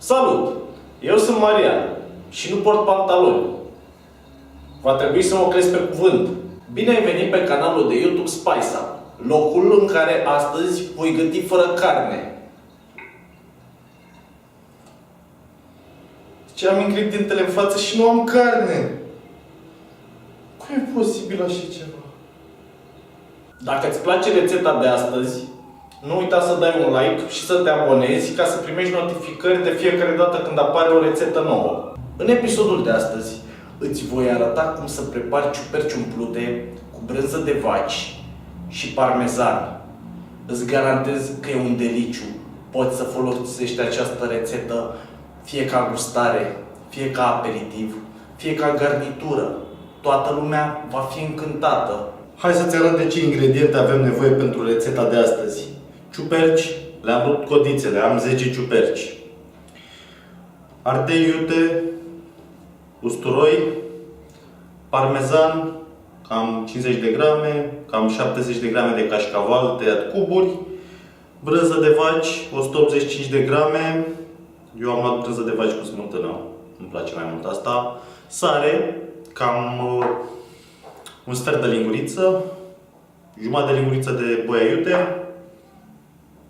Salut! Eu sunt Marian și nu port pantaloni. Va trebui să mă crezi pe cuvânt. Bine ai venit pe canalul de YouTube Spice Up, locul în care astăzi voi găti fără carne. Ce am ingredintele în față și nu am carne. Cum e posibil așa ceva? Dacă îți place rețeta de astăzi, nu uita să dai un like și să te abonezi ca să primești notificări de fiecare dată când apare o rețetă nouă. În episodul de astăzi îți voi arăta cum să prepari ciuperci umplute cu brânză de vaci și parmezan. Îți garantez că e un deliciu. Poți să folosești această rețetă fie ca gustare, fie ca aperitiv, fie ca garnitură. Toată lumea va fi încântată. Hai să-ți arăt de ce ingrediente avem nevoie pentru rețeta de astăzi. Ciuperci, le-am rupt codițele, am 10 ciuperci. Ardei iute, usturoi, parmezan, cam 50 de grame, cam 70 de grame de cașcaval tăiat cuburi, brânză de vaci, 185 de grame, eu am luat brânză de vaci cu smântână, îmi place mai mult asta, sare, cam un sfert de linguriță, jumătate de linguriță de boia iute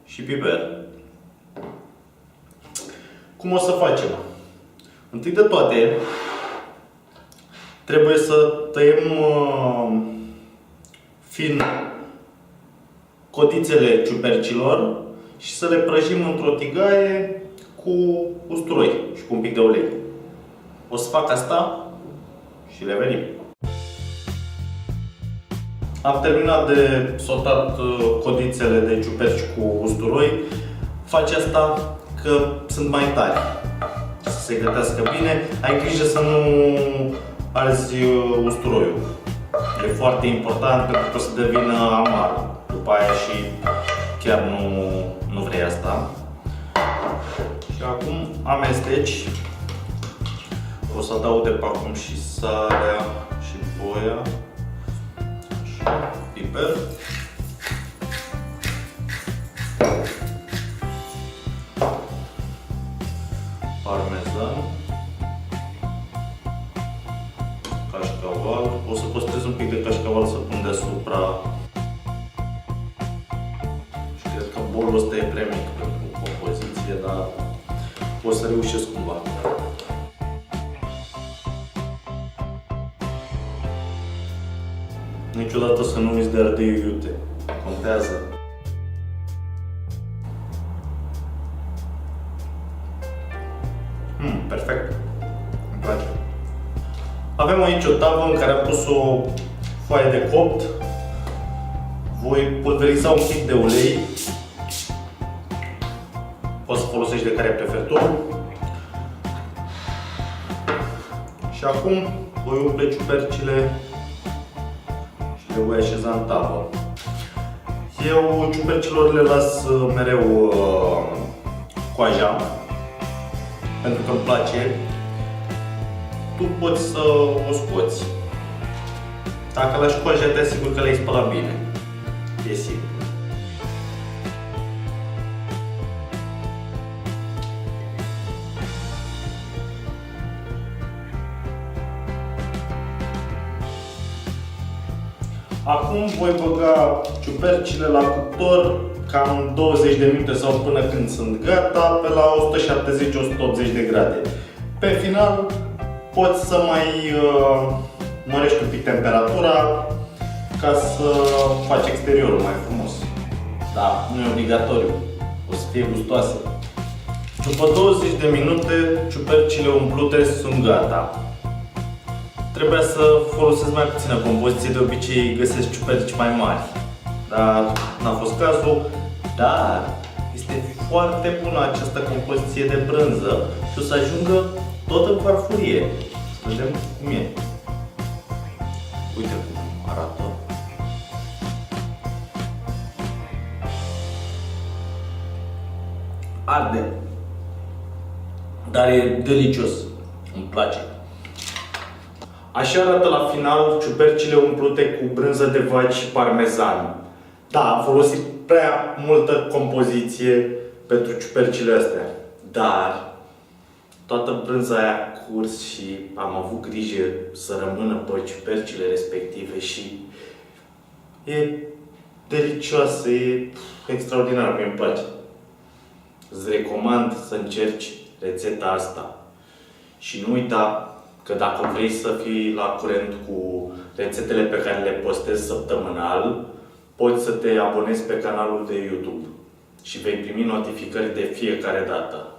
și piper. Cum o să facem? Întâi de toate, trebuie să tăiem fin codițele ciupercilor și să le prăjim într-o tigaie cu usturoi și cu un pic de ulei. O să fac asta și revenim. Am terminat de sotat codițele de ciuperci cu usturoi. Faci asta că sunt mai tari, să se gătească bine. Ai grijă să nu arzi usturoiul. E foarte important pentru că o să devină amar după aia și chiar nu vrei asta. Și acum amesteci. O să adaug de pe acum și sarea și boia și piper. Parmezan, cașcaval. O să păstrez un pic de cașcaval să pun deasupra. Și cred că bolul ăsta e prea mic pentru compoziție, dar o să reușesc cumva. Niciodată să nu uiți de ardei iute. Contează. Perfect. Îmi place. Avem aici o tavă în care am pus o foaie de copt. Voi pulveriza un pic de ulei. Poți să folosești de care preferi tu. Și acum voi umple ciupercile și le voi așeza în tavă. Eu ciupercilor le las mereu coaja, pentru că îmi place. Tu poți să o scoți. Dacă lași coaja, te asigur că le-ai spălat bine. E simplu. Acum voi băga ciupercile la cuptor cam 20 de minute sau până când sunt gata, pe la 170-180 de grade. Pe final poți să mai mărești un pic temperatura ca să faci exteriorul mai frumos. Da, nu e obligatoriu, o să fie gustoase. După 20 de minute, ciupercile umplute sunt gata. Trebuia să folosesc mai puțină compoziție, de obicei găsesc ciuperci mai mari. Dar n-a fost cazul. Dar este foarte bună această compoziție de brânză și o să ajungă tot în farfurie. Să vedem cum e. Uite cum arată. Arde. Dar e delicios. Îmi place. Așa arată la final ciupercile umplute cu brânză de vaci și parmezan. Da, am folosit prea multă compoziție pentru ciupercile astea. Dar toată brânza aia a curs și am avut grijă să rămână pe ciupercile respective și e delicioasă, e extraordinar, mi-e place. Îți recomand să încerci rețeta asta. Și nu uita că dacă vrei să fii la curent cu rețetele pe care le postez săptămânal, poți să te abonezi pe canalul de YouTube și vei primi notificări de fiecare dată.